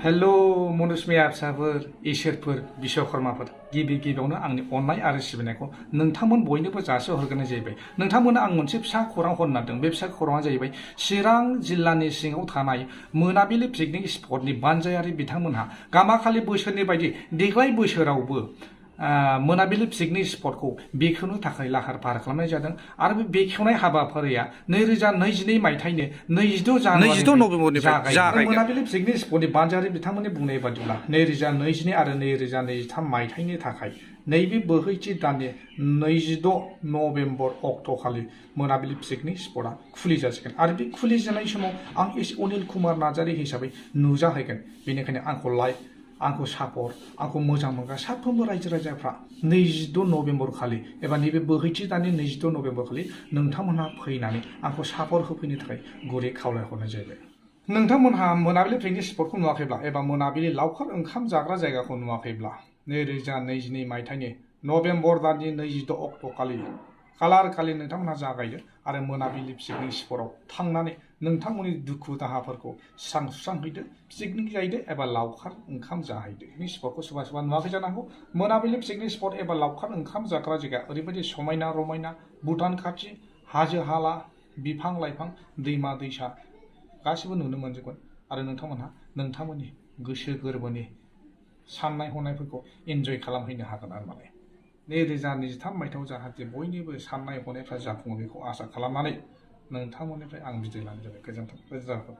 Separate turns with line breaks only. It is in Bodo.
हेलो मनुष्मिया फिसाफोर इसोरफोर बिश्वकर्माफोर गिबि गिबियावनो आंनि अननाय आरो सिबिनायखौ नोंथांमोन बयनोबो जासिहरग्रोनाय जाहैबाय। नोंथांमोननो आं मोनसे फिसा खौरां हरनो नागिरदों। बे फिसा खौराङा जाहैबाय चिरां जिल्लानि सिङाव थानाय मोनाबिलि पिकनिक स्पटनि बानजायारि बिथांमोनहा गामाखालि बोसोरनि बायदि देग्लाय बोसोरावबो मोनाबिलि पिकनिक स्पटखौ बेखेवनो थाखाय लाहार फाहार खालामनाय जादों आरो बे बेखेवनाय हाबाफारिया 2022 मायथाइनि 22 जानुवारिनिफ्राय जागायगोन। मोनाबिलि पिकनिक स्पटनि बानजायारि बिथांमोननि बुंनाय बादिब्ला 2022 आरो 2023 मायथाइनि थाखाय नैबे बोहैथि दाननि 26 नभेम्बर अक्ट'खालि मोनाबिलि पिकनिक स्पटआ खुलि जासिगोन आरो बे खुलि जानाय समाव आं अनिल कुमार नार्जारी हिसाबै नुजाहैगोन। बेनिखायनो आंखौ सापर्ट आंखौ मोजां मोनग्रा साफ्रोमबो रायजो राजाफ्रा 26 नभेम्बर खालि एबा नैबे बोहैथि दाननि 26 नभेम्बर खालि नोंथांमोनहा फैनानै आंखौ सापर्ट होफैनो थाखाय गुरै खावलायहरनाय जाबाय। नोंथांमोनहा मोनाबिलि पिकनिक स्पटखौ नुवाखैब्ला एबा मोनाबिलि लावखार ओंखाम जाग्रा जायगाखौ नुवाखैब्ला 2022 मायथाइनि नभेम्बर दाननि 26 अक्ट'खालि खालार खालि नोंथांमोनहा जागायदो आरो मोनाबिलि पिकनिक स्पटआव थांनानै नोंथांमोननि दुखु दाहाफोरखौ स्रां सुस्रांहैदो, पिकनिक जाहैदो एबा लावखार ओंखाम जाहैदो। पिकनिक स्पटखौ सोरबा सोरबा नुवाखै जानांगौ। मोनाबिलि पिकनिक स्पट एबा लावखार ओंखाम जाग्रा जायगा ओरैबायदि समायना रमायना, भुटान खाथि, हाजो हाला, बिफां लाइफां, दैमा दैसा गासिबो नुनो मोनजोबगोन आरो नोंथांमोनहा नोंथांमोननि गोसो गोरबोनि साननाय हनायफोरखौ एन्जय खालामहैनो हागोन आरो माने 2023 मायथाइयाव जाहाथे बयनिबो साननाय हनायफ्रा जाफुङो बेखौ आसा खालामनानै नोंथांमोननिफ्राय आं बिदाय लानाय जाबाय। गोजोन्थों।